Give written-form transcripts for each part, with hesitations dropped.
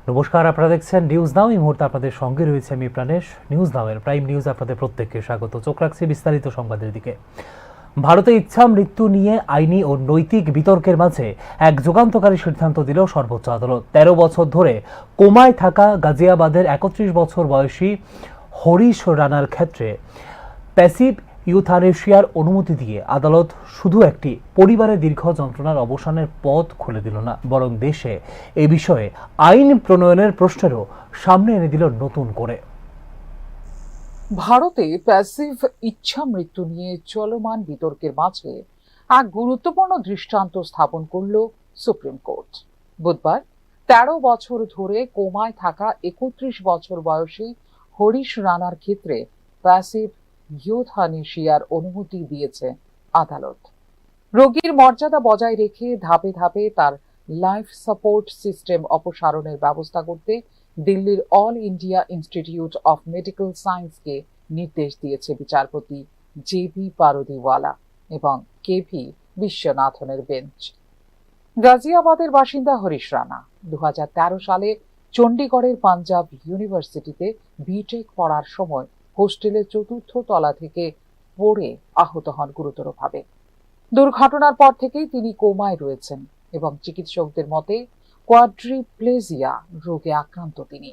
নমস্কার, আপনারা দেখছেন নিউজ নাও। এই মুহূর্তে আপনাদের সঙ্গে রয়েছে আমি প্রাণেশ। নিউজ নাওয়ের প্রাইম নিউজ আপনাদের প্রত্যেককে স্বাগত। চোখ রাখছি বিস্তারিত সংবাদের দিকে। ভারতে ইচ্ছা মৃত্যু নিয়ে আইনি ও নৈতিক বিতর্কের মাঝে এক যুগান্তকারী সিদ্ধান্ত দিল সর্বোচ্চ আদালত। 13 বছর ধরে কোমায় থাকা গাজিয়াবাদের 31 বছর বয়সী হরিশ রানার ক্ষেত্রে প্যাসিভ ইউথানেশিয়ার অনুমতি দিয়ে আদালত শুধু একটি পরিবারের দীর্ঘ যন্ত্রণার অবসানের পথ খুলে দিল না, বরং দেশে এ বিষয়ে আইন প্রণয়নের প্রশ্নেরও সামনে এনে দিল নতুন করে। ভারতে প্যাসিভ ইচ্ছা মৃত্যু নিয়ে চলমান বিতর্কের মাঝে এক গুরুত্বপূর্ণ দৃষ্টান্ত স্থাপন করল সুপ্রিম কোর্ট। বুধবার 13 বছর ধরে কোমায় থাকা 31 বছর বয়সী হরিশ রানার ক্ষেত্রে প্যাসিভ ইউথানেশিয়ার অনুমতি দিয়েছে আদালত। রোগীর মর্যাদা বজায় রেখে ধাপে ধাপে তার লাইফ সাপোর্ট সিস্টেম অপসারণের ব্যবস্থা করতে দিল্লির All India Institute of Medical সায়েন্সকে নির্দেশ দিয়েছে বিচারপতি জে.বি. পারদিওয়ালা এবং কে.ভি. বিশ্বনাথনের বেঞ্চ। গাজিয়াবাদের বাসিন্দা হরিশ রানা 2013 সালে চণ্ডীগড়ের পাঞ্জাব ইউনিভার্সিটিতে বিটেক পড়ার সময় হোস্টেলের 4র্থ তলা থেকে পড়ে আহত হন গুরুতরভাবে। দুর্ঘটনার পর থেকেই তিনি কোমায় রয়েছেন এবং চিকিৎসকদের মতে কোয়াড্রিপ্লেজিয়া রোগে আক্রান্ত তিনি।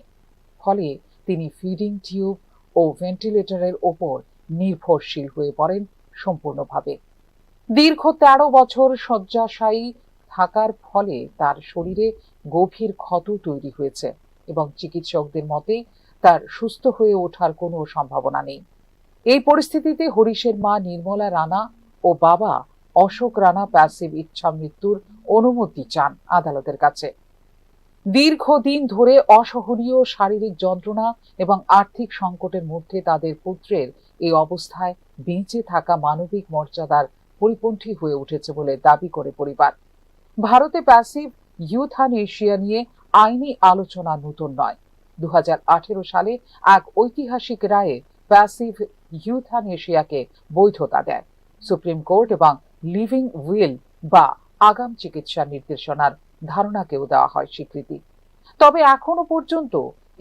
ফলে তিনি ফিডিং টিউব ও ভেন্টিলেটরের ওপর নির্ভরশীল হয়ে পড়েন সম্পূর্ণভাবে। দীর্ঘ 13 বছর শয্যাশায়ী থাকার ফলে তার শরীরে গভীর ক্ষত তৈরি হয়েছে এবং চিকিৎসকদের মতে তার সুস্থ হয়ে ওঠার কোনো সম্ভাবনা নেই। এই পরিস্থিতিতে হরিশের মা নির্মলা রানা ও বাবা অশোক রানা প্যাসিভ ইচ্ছা মৃত্যুর অনুমতি চান আদালতের কাছে। দীর্ঘদিন ধরে অসহনীয় শারীরিক যন্ত্রণা এবং আর্থিক সংকটের মধ্যে তাদের পুত্রের এই অবস্থায় বেঁচে থাকা মানবিক মর্যাদার পরিপন্থী হয়ে উঠেছে বলে দাবি করে পরিবার। ভারতে প্যাসিভ ইউথানেশিয়া নিয়ে আইনি আলোচনা নতুন নয়। 2018 সালে এক ঐতিহাসিক রায়ে প্যাসিভ ইউথানেশিয়াকে বৈধতা দেয় সুপ্রিম কোর্ট এবং লিভিং উইল বা আগাম চিকিৎসা নির্দেশনার ধারণাকেও দেওয়া হয় স্বীকৃতি। তবে এখনো পর্যন্ত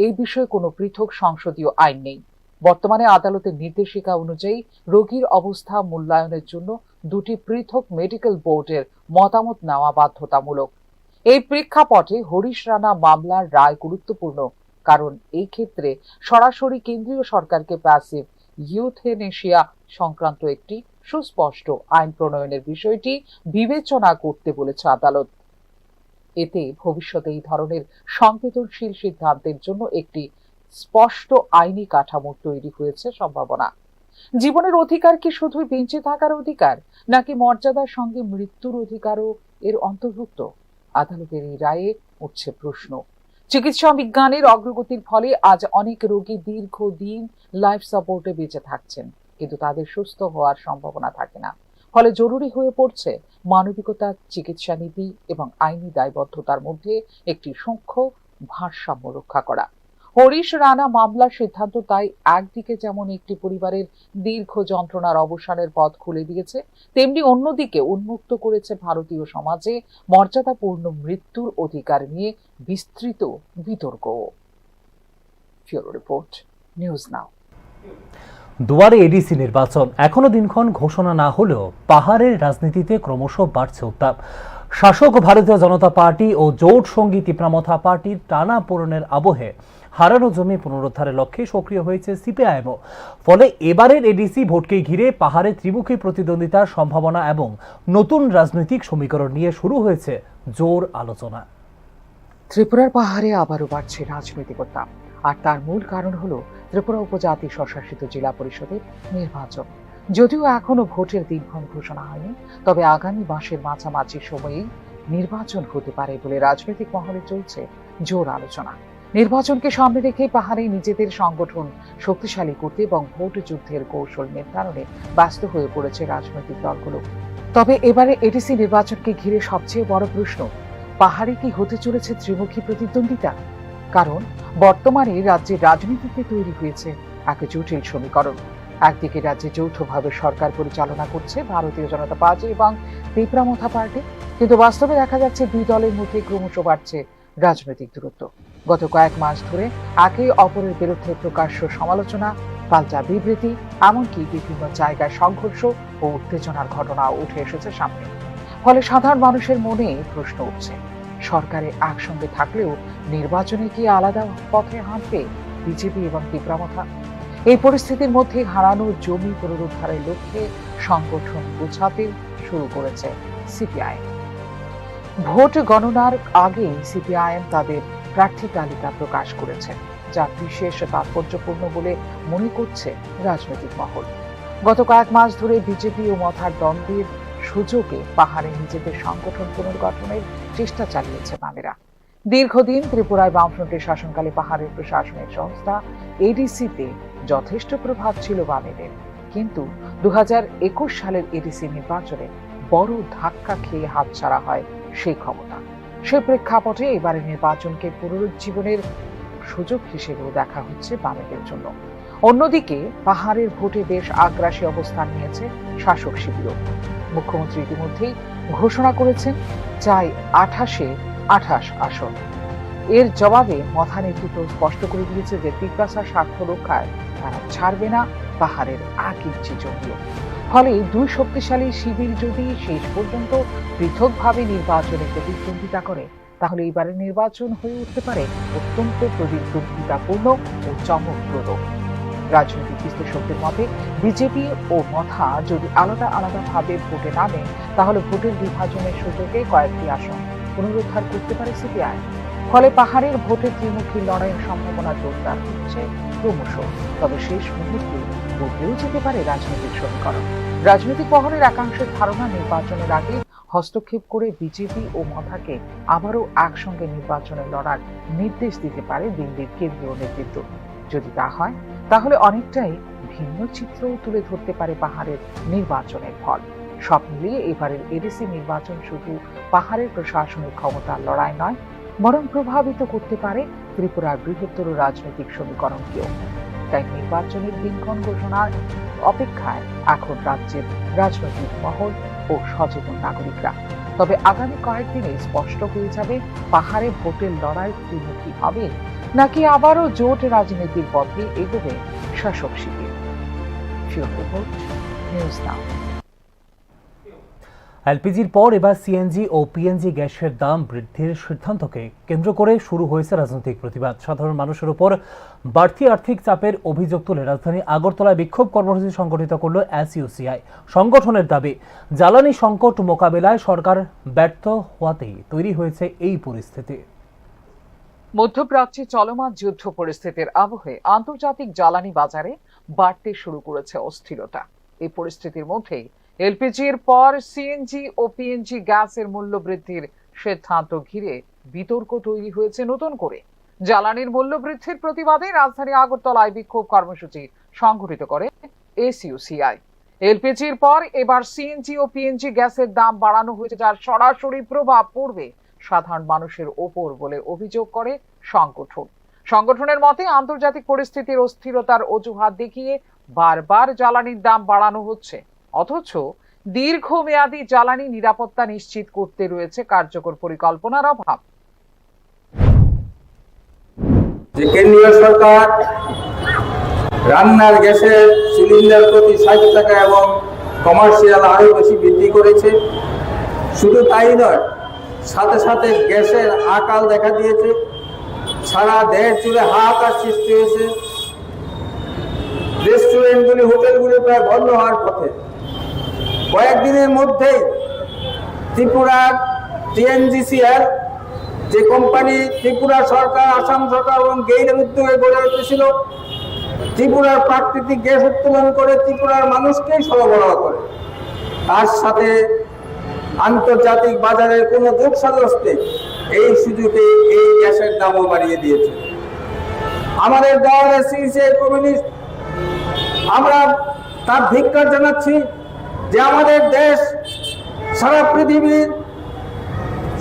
এই বিষয়ে কোনো পৃথক সংসদীয় আইন নেই। বর্তমানে আদালতের নির্দেশিকা অনুযায়ী রোগীর অবস্থা মূল্যায়নের জন্য দুটি পৃথক মেডিকেল বোর্ডের মতামত নেওয়া বাধ্যতামূলক। এই প্রেক্ষাপটে হরিশ রানা মামলার রায় গুরুত্বপূর্ণ, কারণ এই ক্ষেত্রে সরাসরি কেন্দ্রীয় সরকারকে প্যাসিভ ইউথেনেশিয়া সংক্রান্ত একটি সুস্পষ্ট আইন প্রণয়নের বিষয়টি বিবেচনা করতে বলেছে আদালত। এতে ভবিষ্যতে এই ধরনের সংবেদনশীল সিদ্ধান্তের জন্য একটি স্পষ্ট আইনি কাঠামো তৈরি হয়েছে সম্ভাবনা। জীবনের অধিকার কি শুধুই বেঁচে থাকার অধিকার, নাকি মর্যাদার সঙ্গে মৃত্যুর অধিকারও এর অন্তর্ভুক্ত? আদালতের এই রায়ে উঠছে প্রশ্ন। চিকিৎসা বিজ্ঞানের অগ্রগতির ফলে আজ অনেক রোগী দীর্ঘদিন লাইফ সাপোর্টে বেঁচে থাকছেন, কিন্তু তাদের সুস্থ হওয়ার সম্ভাবনা থাকে না। ফলে জরুরি হয়ে পড়ছে মানবিকতা, চিকিৎসা নীতি এবং আইনি দায়বদ্ধতার মধ্যে একটি সূক্ষ্ম ভারসাম্য রক্ষা করা। হরিশ রানা মামলার সিদ্ধান্ত তাই একদিকে যেমন একটি পরিবারের দীর্ঘ যন্ত্রণার অবসানের পথ খুলে দিয়েছে, তেমনি অন্যদিকে উন্মুক্ত করেছে ভারতীয় সমাজে মর্যাদাপূর্ণ মৃত্যুর অধিকার নিয়ে বিস্তৃত বিতর্ক। Bureau report, news now. দুয়ারে এডিসি নির্বাচন এখনো দিনক্ষণ ঘোষণা না হলেও পাহাড়ের রাজনীতিতে ক্রমশ বাড়ছে উত্তাপ। শাসক ভারতীয় জনতা পার্টি ও জোট সঙ্গী তিপ্রামথা পার্টির টানাপোড়েনের আবহে হারানো জমি পুনরুদ্ধারের লক্ষ্যে সক্রিয় হয়েছে সিপিআইএমও। ফলে এবারের এডিসি ভোটকে ঘিরে পাহাড়ে ত্রিমুখী প্রতিদ্বন্দ্বিতার সম্ভাবনা এবং নতুন রাজনৈতিক সমীকরণ নিয়ে শুরু হয়েছে জোর আলোচনা। ত্রিপুরার পাহাড়ে আবারও বাড়ছে রাজনৈতিক উত্তাপ, আর তার মূল কারণ হলো ত্রিপুরা উপজাতি স্বশাসিত জেলা পরিষদের নির্বাচন। যদিও এখনো ভোটের দিনক্ষণ ঘোষণা হয়নি, তবে আগামী মাসের মাঝামাঝি সময়েই নির্বাচন হতে পারে বলে রাজনৈতিক মহলে চলছে জোর আলোচনা। নির্বাচনকে সামনে রেখে পাহাড়ে নিজেদের সংগঠন শক্তিশালী করতে এবং ভোট যুদ্ধের কৌশল নির্ধারণে ব্যস্ত হয়ে পড়েছে রাজনৈতিক দলগুলো। তবে এবারে এডিসি নির্বাচনকে ঘিরে সবচেয়ে বড় প্রশ্ন, পাহাড়ে কি হতে চলেছে ত্রিমুখী প্রতিদ্বন্দ্বিতা? কারণ বর্তমানে রাজ্যের রাজনীতিতে তৈরি হয়েছে এক জটিল সমীকরণ। একদিকে রাজ্যে যৌথভাবে সরকার পরিচালনা করছে ভারতীয় জনতা পার্টি এবং তিপ্রামথা পার্টি, কিন্তু বাস্তবে দেখা যাচ্ছে দুই দলের মধ্যে ক্রমশ বাড়ছে রাজনৈতিক দূরত্ব। গত কয়েক মাস ধরে একে অপরের বিরুদ্ধে প্রকাশ্য সমালোচনা, পাল্টা বিবৃতি, এমনকি বিভিন্ন জায়গায় সংঘর্ষ ও উত্তেজনার ঘটনা উঠে এসেছে সামনে। ফলে সাধারণ মানুষের মনে প্রশ্ন উঠছে, সরকারে একসঙ্গে থাকলেও নির্বাচনে কি আলাদা পথে হাঁটবে বিজেপি এবং তীব্রমাথা? এই পরিস্থিতির মধ্যে হারানো জমি পুনরুদ্ধারের লক্ষ্যে সংগঠন গোছাতে শুরু করেছে সিপিআইএম। ভোট গণনার আগে সিপিআইএম তাদের প্রার্থী তালিকা প্রকাশ করেছে, যা বিশেষ তাৎপর্যপূর্ণ বলে মনে করছে রাজনৈতিক মহল। গত কয়েক মাস ধরে বিজেপি ও মথার দ্বন্দ্বের সুযোগে পাহাড়ে নিজেদের সংগঠন পুনর্গঠনের চেষ্টা চালিয়েছে বামেরা। দীর্ঘদিন ত্রিপুরায় বামফ্রন্টের শাসনকালে পাহাড়ের প্রশাসনিক সংস্থা এডিসিতে যথেষ্ট প্রভাব ছিল বামেদের, কিন্তু 2021 সালের এডিসি নির্বাচনে বড় ধাক্কা খেয়ে হাতছাড়া হয় সেই ক্ষমতা। সে প্রেক্ষাপটে এবারের নির্বাচনকে পুনরুজ্জীবনের সুযোগ হিসেবেও দেখা হচ্ছে বামেদের জন্য। অন্যদিকে পাহাড়ের ভোটে বেশ আগ্রাসী অবস্থান নিয়েছে শাসক শিবির। মুখ্যমন্ত্রী ইতিমধ্যেই ঘোষণা করেছেন চাই 28 আসন। এর জবাবে মথা নেতৃত্ব স্পষ্ট করে দিয়েছে যে তিপ্রাসার স্বার্থ রক্ষায় তারা ছাড়বে না পাহাড়ের এক ইঞ্চি জমিও। ফলে দুই শক্তিশালী শিবির যদি শেষ পর্যন্ত পৃথকভাবে নির্বাচনে প্রতিদ্বন্দ্বিতা করে, তাহলে এবারের নির্বাচন হয়ে উঠতে পারে অত্যন্ত প্রতিদ্বন্দ্বিতাপূর্ণ ও চমকপ্রদ। রাজনৈতিক বিশ্লেষকদের মতে বিজেপি ও মথা যদি আলাদা আলাদাভাবে ভোটে নামে, তাহলে ভোটের বিভাজনের সুযোগে কয়েকটি আসন পুনরুদ্ধার করতে পারে সিপিআই। ফলে পাহাড়ের ভোটে ত্রিমুখী লড়াইয়ের সম্ভাবনা জোরদার হচ্ছে ক্রমশ। তবে শেষ মুহূর্তে বদলেও যেতে পারে রাজনৈতিক সমীকরণ। রাজনৈতিক মহলের একাংশের ধারণা, নির্বাচনের আগে হস্তক্ষেপ করে বিজেপি ও মথাকে আবারও একসঙ্গে নির্বাচনে লড়ার নির্দেশ দিতে পারে দিল্লির কেন্দ্রীয় নেতৃত্ব। যদি তা হয়, তাহলে অনেকটাই ভিন্ন চিত্র তুলে ধরতে পারে পাহাড়ের নির্বাচনের ফল। সব মিলিয়ে এবারের এডিসি নির্বাচন শুধু পাহাড়ের প্রশাসনিক ক্ষমতার লড়াই নয়, বরং প্রভাবিত করতে পারে ত্রিপুরার বৃহত্তর রাজনৈতিক সমীকরণকেও। তাই নির্বাচনের দিনক্ষণ ঘোষণার অপেক্ষায় এখন রাজ্যের রাজনৈতিক মহল ও সচেতন নাগরিকরা। তবে আগামী কয়েকদিনে স্পষ্ট হয়ে যাবে পাহাড়ে ভোটের লড়াই ত্রিমুখী হবে নাকি আবারও জোট রাজনীতির পথে এগোবে শাসক শিবির। News now. এলপিজির পর এবার সিএনজি ও পিএনজি গ্যাসের দাম বৃদ্ধির সিদ্ধান্তকে কেন্দ্র করে শুরু হয়েছে রাজনৈতিক প্রতিবাদ। সাধারণ মানুষের উপর বাড়তি আর্থিক চাপের অভিযোগ তুলে রাজধানী আগরতলায় বিক্ষোভ কর্মসূচি সংগঠিত করল এসইউসিআই। সংগঠনের দাবি, জ্বালানি সংকট মোকাবেলায় সরকার ব্যর্থ হওয়াতেই তৈরি হয়েছে এই পরিস্থিতি। মধ্যপ্রাচ্যে চলমান যুদ্ধ পরিস্থিতির আবহে আন্তর্জাতিক জ্বালানি বাজারে বাড়তে শুরু করেছে অস্থিরতা। এই পরিস্থিতির মধ্যেই এলপিজির পর সিএনজি ও পিএনজি গ্যাসের মূল্য বৃদ্ধির সিদ্ধান্ত ঘিরে বিতর্ক তৈরি হয়েছে নতুন করে। জ্বালানির মূল্য বৃদ্ধির প্রতিবাদে রাজধানী আগরতলায় বিক্ষোভ কর্মসূচি সংঘটিত করে এসইউসিআই। এলপিজির পর এবার সিএনজি ও পিএনজি গ্যাসের দাম বাড়ানো হয়েছে, যার সরাসরি প্রভাব পড়বে সাধারণ মানুষের ওপর বলে অভিযোগ করে সংগঠনের মতে আন্তর্জাতিক পরিস্থিতির অস্থিরতার অজুহাত দেখিয়ে বারবার জ্বালানির দাম বাড়ানো হচ্ছে, অথচ দীর্ঘমেয়াদী জ্বালানি নিরাপত্তা নিশ্চিত করতে রয়েছে কার্যকর পরিকল্পনার অভাব। কেন্দ্রীয় সরকার রান্নার গ্যাসের সিলিন্ডার প্রতি 60 টাকা এবং কমার্শিয়াল আরো বেশি বৃদ্ধি করেছে। শুধু তাই নয়, সাথে সাথে গ্যাসের আকাল দেখা দিয়েছে। সারা দেশ জুড়ে হাহাকার সৃষ্টি হয়েছে। রেস্টুরেন্টগুলি, হোটেলগুলি প্রায় বন্ধ হওয়ার পথে। কয়েকদিনের মধ্যেই ত্রিপুরার টিএনজিসিএল, যে কোম্পানি ত্রিপুরা সরকার, আসাম সরকার এবং গেইলের উদ্যোগে গড়ে উঠেছিল, ত্রিপুরার প্রাকৃতিক গ্যাস উত্তোলন করে ত্রিপুরার মানুষকেই সরবরাহ করে, তার সাথে আন্তর্জাতিক বাজারের কোনো যোগসাজশে এই সুযোগে এই গ্যাসের দামও বাড়িয়ে দিয়েছে। আমাদের দল এসইউসিআই কমিউনিস্ট, আমরা তার ধিক্কার জানাচ্ছি যে আমাদের দেশ সারা পৃথিবীর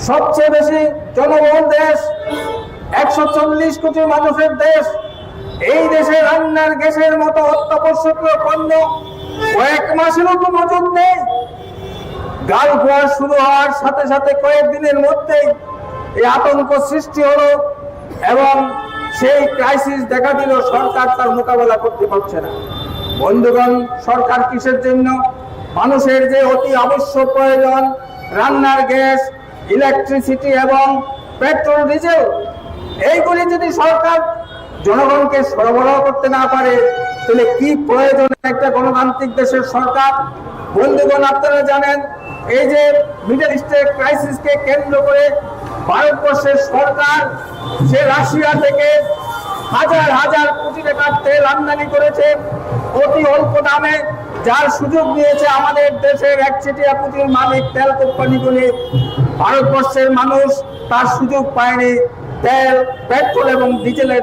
সবচেয়ে বেশি জনবহুল দেশ, 140 কোটি মানুষের দেশ। এই দেশে রান্নার গ্যাসের মতো অত্যাবশ্যকীয় পণ্য কয়েক মাসেরও তো মজুদ নেই। গাল ফোয়ার শুরু হওয়ার সাথে সাথে কয়েকদিনের মধ্যেই এই আতঙ্ক সৃষ্টি হলো এবং সেই ক্রাইসিস দেখা দিল, সরকার তার মোকাবেলা করতে পারছে না। বন্ধুগণ, সরকার কিসের জন্য? মানুষের যে অতি আবশ্যক প্রয়োজন, রান্নার গ্যাস, ইলেকট্রিসিটি এবং পেট্রোল, ডিজেল, এইগুলি যদি সরকার জনগণকে সরবরাহ করতে না পারে, তাহলে কি প্রয়োজন একটা গণতান্ত্রিক দেশের সরকার? বন্ধুগণ, আপনারা জানেন এই যে মিডল ইস্টের ক্রাইসিসকে কেন্দ্র করে ভারতবর্ষের সরকার সে রাশিয়া থেকে হাজার হাজার কোটি টাকার তেল আমদানি করেছে অতি অল্প দামে, যার সুযোগ নিয়েছে আমাদের দেশের একচেটিয়া পুঁজির মালিক তেল কোম্পানিগুলি। ভারতবর্ষের মানুষ তার সুযোগ পায়নি তেল, পেট্রোল এবং ডিজেলের।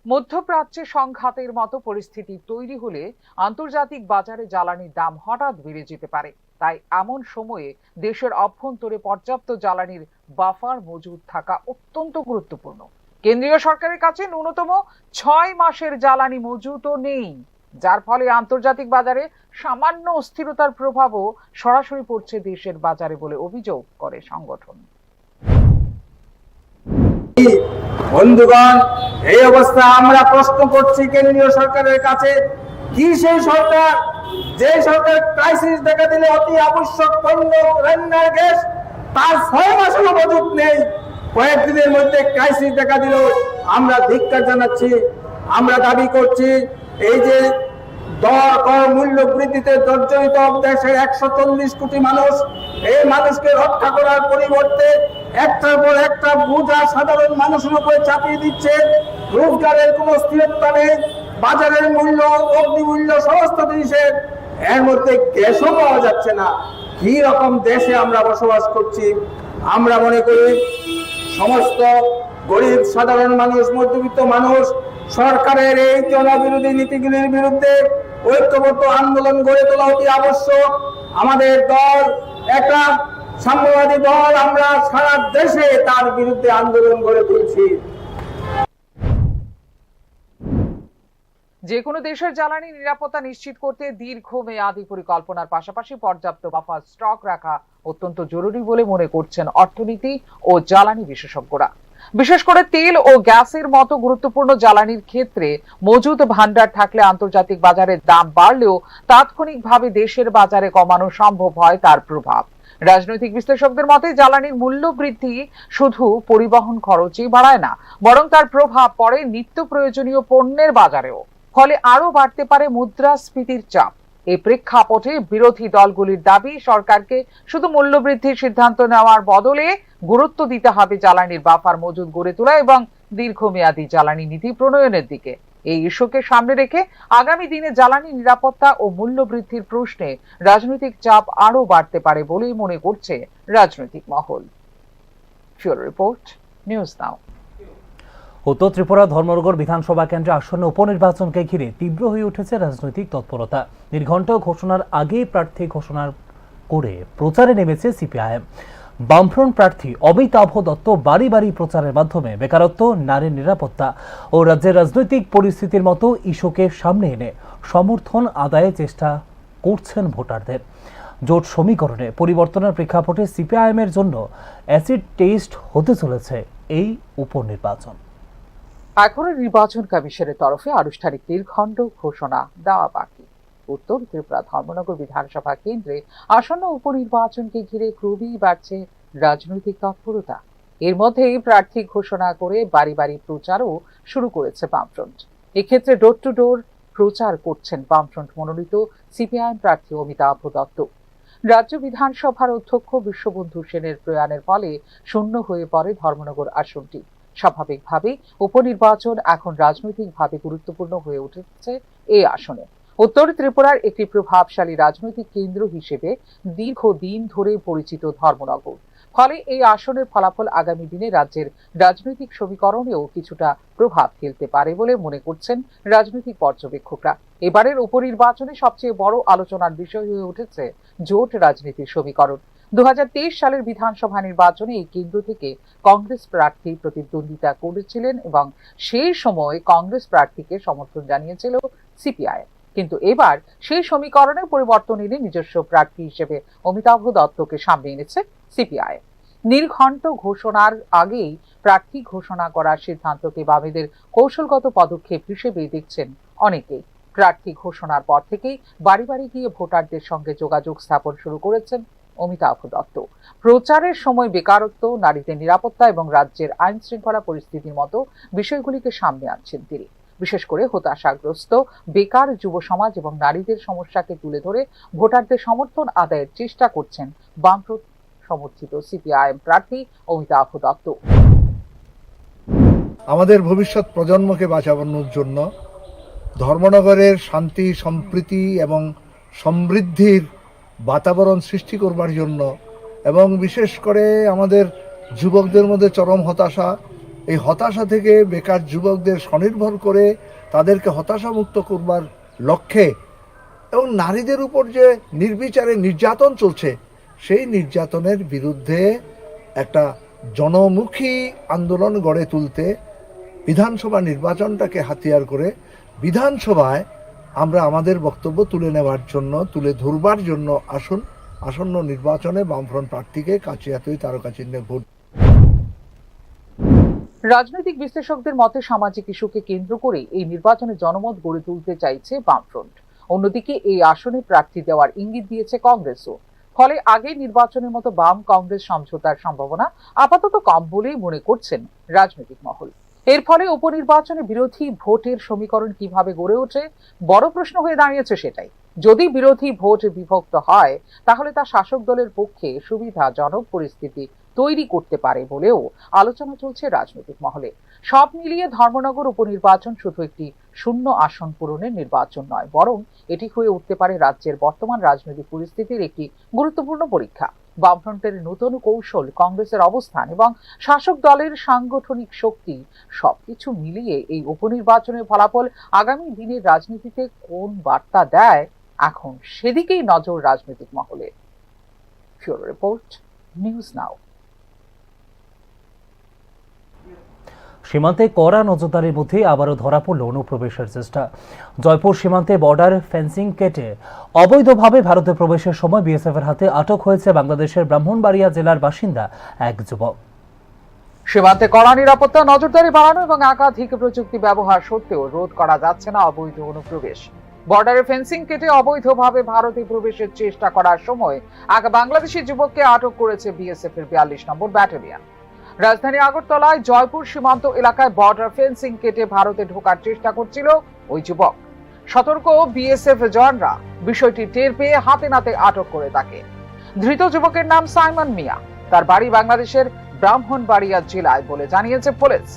মধ্যপ্রাচ্যে সংঘাতের মতো পরিস্থিতি তৈরি হলে আন্তর্জাতিক বাজারে জ্বালানির দাম হঠাৎ বেড়ে যেতে পারে। তাই এমন সময়ে দেশের অভ্যন্তরে পর্যাপ্ত জ্বালানির বাফার মজুদ থাকা অত্যন্ত গুরুত্বপূর্ণ। কেন্দ্রীয় সরকারের কাছে ন্যূনতম 6 মাসের জ্বালানি মজুদও নেই, যার ফলে আন্তর্জাতিক বাজারে সামান্য অস্থিরতার প্রভাবও সরাসরি পড়ছে দেশের বাজারে বলে অভিযোগ করে সংগঠন। বন্ধুগণ, এই অবস্থা আমরা প্রশ্ন করছি কেন্দ্রীয় সরকারের কাছে, কি সেই সরকার যে সরকার ক্রাইসিস দেখা দিলে অতি আবশ্যক পণ্য রান্নার গ্যাস তার 6 মাসেরও মজুদ নেই, কয়েকদিনের মধ্যে ক্রাইসিস দেখা দিল? আমরা ধিক্কার জানাচ্ছি। আমরা দাবি করছি এই যে দর কর মূল্য বৃদ্ধিতে জর্জরিত দেশের 140 কোটি মানুষ, এই মানুষকে রক্ষা করার পরিবর্তে একটার পর একটা বোঝা সাধারণ মানুষের উপরে চাপিয়ে দিচ্ছে। রোজগারের কোনো স্থিরতা নেই, বাজারের মূল্য, অগ্নিমূল্য, সমস্ত জিনিসের, এর মধ্যে গ্যাসও পাওয়া যাচ্ছে না। কি রকম দেশে আমরা বসবাস করছি? আমরা মনে করি সমস্ত গরিব সাধারণ মানুষ, মধ্যবিত্ত মানুষ সরকারের এই জনবিরোধী নীতিগুলির বিরুদ্ধে ঐক্যবদ্ধ আন্দোলন গড়ে তোলা অতি আবশ্যক। আমাদের দল একটা সাম্যবাদী দল, আমরা সারা দেশে তার বিরুদ্ধে আন্দোলন গড়ে তুলছি। যে কোনো দেশের জ্বালানি নিরাপত্তা নিশ্চিত করতে দীর্ঘমেয়াদী পরিকল্পনার পাশাপাশি পর্যাপ্ত বাফার স্টক রাখা অত্যন্ত জরুরি বলে মনে করছেন অর্থনীতি ও জ্বালানি বিশেষজ্ঞরা। বিশেষ করে তেল ও গ্যাসের মতো গুরুত্বপূর্ণ জ্বালানির ক্ষেত্রে মজুদ ভান্ডার থাকলে আন্তর্জাতিক বাজারে দাম বাড়লেও তাৎক্ষণিকভাবে দেশের বাজারে কমানো সম্ভব হয় তার প্রভাব। রাজনৈতিক বিশ্লেষকদের মতে জ্বালানির মূল্য বৃদ্ধি শুধু পরিবহন খরচই বাড়ায় না, বরং তার প্রভাব পড়ে নিত্য প্রয়োজনীয় পণ্যের বাজারেও। ফলে আরো বাড়তে পারে মুদ্রাস্ফীতির চাপ। এই প্রেক্ষাপটে বিরোধী দলগুলির দাবি সরকারকে শুধু মূল্যবৃদ্ধির সিদ্ধান্ত নেওয়ার বদলে গুরুত্ব দিতে হবে জ্বালানির বাফার মজুদ গড়ে তোলা এবং দীর্ঘমেয়াদী জ্বালানি নীতি প্রণয়নের দিকে। এই ইস্যুকে সামনে রেখে আগামী দিনে জ্বালানি নিরাপত্তা ও মূল্য বৃদ্ধির প্রশ্নে রাজনৈতিক চাপ আরো বাড়তে পারে বলেই মনে করছে রাজনৈতিক মহল। ফিউরো রিপোর্ট, নিউজ নাও। উত্তর ত্রিপুরা ধর্মনগর বিধানসভা কেন্দ্রে আসন্ন উপনির্বাচনকে ঘিরে তীব্র হয়ে উঠেছে রাজনৈতিক তৎপরতা। নির্ঘণ্ট ঘোষণার আগেই প্রার্থী ঘোষণা করে প্রচারে নেমেছে সিপিআইএম। বামফ্রন্ট প্রার্থী অমিতাভ দত্ত বাড়ি বাড়ি প্রচারের মাধ্যমে বেকারত্ব, নারীর নিরাপত্তা ও রাজ্যের রাজনৈতিক পরিস্থিতির মতো ইস্যুকে সামনে এনে সমর্থন আদায়ের চেষ্টা করছেন ভোটারদের। জোট সমীকরণে পরিবর্তনের প্রেক্ষাপটে সিপিআইএমের জন্য অ্যাসিড টেস্ট হতে চলেছে এই উপনির্বাচন। এখনো নির্বাচন কমিশনের তরফে আনুষ্ঠানিক নির্ঘণ্ট ঘোষণা দেওয়া বাকি। উত্তর ত্রিপুরা ধর্মনগর বিধানসভা কেন্দ্রে আসন্ন উপনির্বাচনকে ঘিরে ক্রমেই বাড়ছে রাজনৈতিক তৎপরতা। এর মধ্যেই প্রার্থী ঘোষণা করে বাড়ি বাড়ি প্রচারও শুরু করেছে বামফ্রন্ট। এক্ষেত্রে ডোর টু ডোর প্রচার করছেন বামফ্রন্ট মনোনীত সিপিআইএম প্রার্থী অমিতাভ দত্ত। রাজ্য বিধানসভার অধ্যক্ষ বিশ্ববন্ধু সেনের প্রয়াণের ফলে শূন্য হয়ে পড়ে ধর্মনগর আসনটি। স্বাভাবিকভাবেই উপনির্বাচন এখন রাজনৈতিকভাবে গুরুত্বপূর্ণ হয়ে উঠেছে এই আসনে। উত্তর ত্রিপুরার একটি প্রভাবশালী রাজনৈতিক কেন্দ্র হিসেবে দীর্ঘদিন ধরে পরিচিত ধর্মনগর। ফলে এই আসনের ফলাফল আগামী দিনে রাজ্যের রাজনৈতিক সমীকরণেও কিছুটা প্রভাব ফেলতে পারে বলে মনে করছেন রাজনৈতিক পর্যবেক্ষকরা। এবারের উপনির্বাচনে সবচেয়ে বড় আলোচনার বিষয় হয়ে উঠেছে জোট রাজনীতির সমীকরণ। 2023 সালের বিধানসভা নির্বাচনে এই কেন্দ্র থেকে কংগ্রেস প্রার্থী প্রতিদ্বন্দ্বিতা করেছিলেন এবং সেই সময় কংগ্রেস প্রার্থীকে সমর্থন জানিয়েছিল সিপিআইএম। কিন্তু এবার সেই সমীকরণে পরিবর্তন এনে নিজস্ব প্রার্থী হিসেবে অমিতাভ দত্তকে সামনে এনেছে সিপিআইএম। নীলঘণ্ট ঘোষণার আগেই প্রার্থী ঘোষণা করার সিদ্ধান্তকে বামেদের কৌশলগত পদক্ষেপ হিসেবেই দেখছেন অনেকেই। প্রার্থী ঘোষণার পর থেকেই বাড়ি বাড়ি গিয়ে ভোটারদের সঙ্গে যোগাযোগ স্থাপন শুরু করেছেন অমিতাভ দত্ত। প্রচারের সময় বেকারত্ব, নারীদের নিরাপত্তা এবং রাজ্যের আইন শৃঙ্খলা পরিস্থিতির মতো বিষয়গুলিকে সামনে আনছেন তিনি। বিশেষ করে হতাশাগ্রস্ত বেকার যুব সমাজ এবং নারীদের সমস্যাকে তুলে ধরে ভোটারদের সমর্থন আদায়ের চেষ্টা করছেন বামফ্রন্ট সমর্থিত সিপিআইএম প্রার্থী অমিতাভ দত্ত। আমাদের ভবিষ্যৎ প্রজন্মকে বাঁচানোর জন্য ধর্মনগরের শান্তি, সম্প্রীতি এবং সমৃদ্ধির বাতাবরণ সৃষ্টি করবার জন্য এবং বিশেষ করে আমাদের যুবকদের মধ্যে চরম হতাশা, এই হতাশা থেকে বেকার যুবকদের স্বনির্ভর করে তাদেরকে হতাশামুক্ত করবার লক্ষ্যে এবং নারীদের উপর যে নির্বিচারে নির্যাতন চলছে সেই নির্যাতনের বিরুদ্ধে একটা জনমুখী আন্দোলন গড়ে তুলতে বিধানসভা নির্বাচনটাকে হাতিয়ার করে বিধানসভায় আমরা আমাদের বক্তব্য তুলে ধরবার জন্য আসন্ন নির্বাচনে বামফ্রন্ট প্রার্থীকে কাছিয়াতুই তারকা চিহ্নে ভোট। রাজনৈতিক বিশ্লেষকদের মতে সামাজিক ইস্যুকে কেন্দ্র করে এই নির্বাচনে জনমত গড়ে তুলতে চাইছে বামফ্রন্ট। অন্যদিকে এই আসনে প্রার্থী দেওয়ার ইঙ্গিত দিয়েছে কংগ্রেসও। ফলে আগের নির্বাচনের মতো বাম কংগ্রেস সমঝোতার সম্ভাবনা আপাতত কম বলেই মনে করছেন রাজনৈতিক মহল। এর ফলে উপনির্বাচনে বিরোধী ভোটের সমীকরণ কিভাবে গড়ে ওঠে বড় প্রশ্ন হয়ে দাঁড়িয়েছে সেটাই। যদি বিরোধী ভোট বিভক্ত হয় তাহলে তা শাসক দলের পক্ষে সুবিধাজনক পরিস্থিতি তৈরি করতে পারে বলেও আলোচনা চলছে রাজনৈতিক মহলে। সব মিলিয়ে ধর্মনগর উপনির্বাচন শুধু একটি শূন্য আসন পূরণের নির্বাচন নয়, বরং এটি হয়ে উঠতে পারে রাজ্যের বর্তমান রাজনৈতিক পরিস্থিতির একটি গুরুত্বপূর্ণ পরীক্ষা। বামফ্রন্টের নতুন কৌশল, কংগ্রেসের অবস্থান এবং শাসক দলের সাংগঠনিক শক্তি সবকিছু মিলিয়ে এই উপনির্বাচনের ফলাফল আগামী দিনের রাজনীতিতে কোন বার্তা দেয় এখন সেদিকেই নজর রাজনৈতিক মহলে। Bureau report, news now. সীমান্তে কড়া নজরদারির মধ্যে আবারও ধরা পড়ল অনুপ্রবেশের চেষ্টা। জয়পুর সীমান্তে বর্ডার ফেন্সিং কেটে অবৈধভাবে ভারতে প্রবেশের সময় বিএসএফের হাতে আটক হয়েছে বাংলাদেশের ব্রাহ্মণবাড়িয়া জেলার বাসিন্দা এক যুবক। সীমান্তে কড়া নিরাপত্তা, নজরদারি বাড়ানো এবং একাধিক প্রযুক্তি ব্যবহার সত্ত্বেও রোধ করা যাচ্ছে না অবৈধ অনুপ্রবেশ। বর্ডারে ফেন্সিং কেটে অবৈধভাবে ভারতে প্রবেশের চেষ্টা করার সময় এক বাংলাদেশি যুবককে আটক করেছে বিএসএফ এর 42 নম্বর ব্যাটালিয়ন। রাজধানী আগরতলায় জয়পুর সীমান্ত এলাকায় বর্ডার ফেন্সিং কেটে ভারতে ঢোকার চেষ্টা করছিল ওই যুবক। সতর্ক বিএসএফ জওয়ানরা বিষয়টি টের পেয়ে হাতে নাতে আটক করে তাকে। ধৃত যুবকের নাম সাইমন মিয়া। তার বাড়ি বাংলাদেশের ব্রাহ্মণবাড়িয়া জেলায় বলে জানিয়েছে পুলিশ।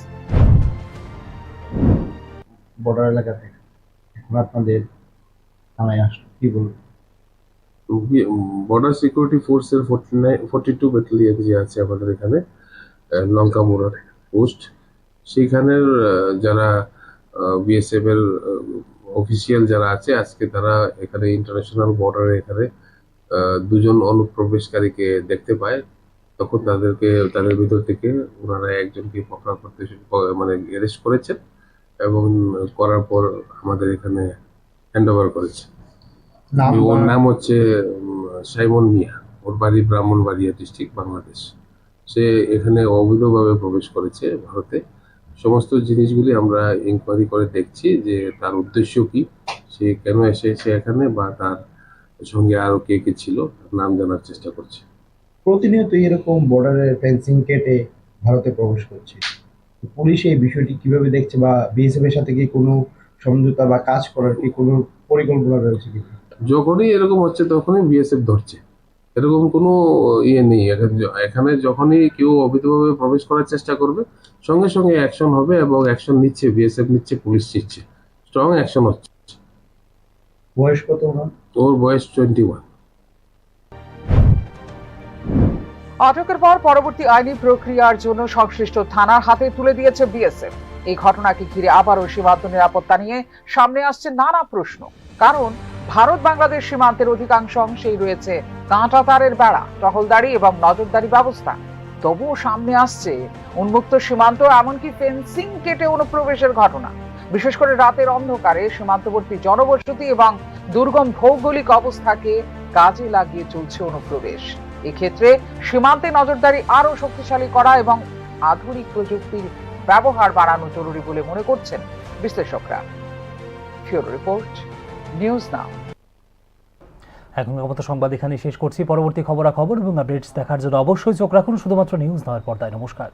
বর্ডার এলাকা থেকে এখন আপনাদের থানায় আসলো, কি বলবো? বর্ডার সিকিউরিটি ফোর্সের 42 ব্যাটালিয়ন যে আছে আমাদের এখানে লঙ্কা মোড়ার পোস্ট, সেইখানের যারা বিএসএফ এর অফিসিয়াল যারা আছে আজকে তারা এখানে ইন্টারন্যাশনাল বর্ডারে এখানে দুজন অনুপ্রবেশকারীকে দেখতে পায়। তখন তাদের ভিতর থেকে ওনারা একজনকে পকড়া করতে অ্যারেস্ট করেছেন এবং করার পর আমাদের এখানে হ্যান্ড ওভার করেছে। ওর নাম হচ্ছে সাইমন মিয়া, ওর বাড়ি ব্রাহ্মণবাড়িয়া ডিস্ট্রিক্ট, বাংলাদেশ। সে এখানে অবৈধভাবে প্রবেশ করেছে ভারতে। সমস্ত জিনিসগুলি আমরা ইনকোয়ারি করে দেখছি যে তার উদ্দেশ্য কি, সে কেন এসেছে এখানে, বা তার সঙ্গে আরো কে কে ছিল, নাম জানার চেষ্টা করছে। প্রতিনিয়ত এরকম বর্ডারের ফেন্সিং কেটে ভারতে প্রবেশ করছে, পুলিশ এই বিষয়টি কিভাবে দেখছে বা বিএসএফ এর সাথে কি কোনো সমঝোতা বা কাজ করার কি কোনো পরিকল্পনা রয়েছে কি? যখনই এরকম হচ্ছে তখনই বিএসএফ ধরছে, এরকম কোনো ইয়ে নেই। এখানে যখনই কেউ অবৈধভাবে প্রবেশ করার চেষ্টা করবে সঙ্গে সঙ্গে অ্যাকশন হবে এবং অ্যাকশন নিচ্ছে বিএসএফ, নিচ্ছে পুলিশ নিচ্ছে, স্ট্রং অ্যাকশন হচ্ছে। বয়স কত ওনার? ওর বয়স 21। আটকের পর পরবর্তী আইনি প্রক্রিয়ার জন্য সংশ্লিষ্ট থানার হাতে তুলে দিয়েছে বিএসএফ। এই ঘটনাকে ঘিরে আবারও সীমান্ত নিরাপত্তা নিয়ে সামনে আসছে নানা প্রশ্ন। কারণ ভারত বাংলাদেশ সীমান্তের অধিকাংশ অংশেই রয়েছে কাঁটা তারের বেড়া, টহলদারি এবং নজরদারি ব্যবস্থা। তবুও সামনে আসছে উন্মুক্ত সীমান্ত, এমনকি ফেন্সিং কেটে অনুপ্রবেশের ঘটনা। বিশেষ করে রাতের অন্ধকারে সীমান্তবর্তী জনবসতি এবং দুর্গম ভৌগোলিক অবস্থাকে কাজে লাগিয়ে চলছে অনুপ্রবেশ। এক্ষেত্রে সীমান্তে নজরদারি আরো শক্তিশালী করা এবং আধুনিক প্রযুক্তির ব্যবহার বাড়ানো জরুরি বলে মনে করছেন বিশ্লেষকরা। ফিউরো রিপোর্ট, নিউজ নাও। এখনকার মতো সংবাদ এখানে শেষ করছি। পরবর্তী খবরাখবর এবং আপডেটস দেখার জন্য অবশ্যই চোখ রাখুন শুধুমাত্র নিউজ নাওয়ের পর্দায়। নমস্কার।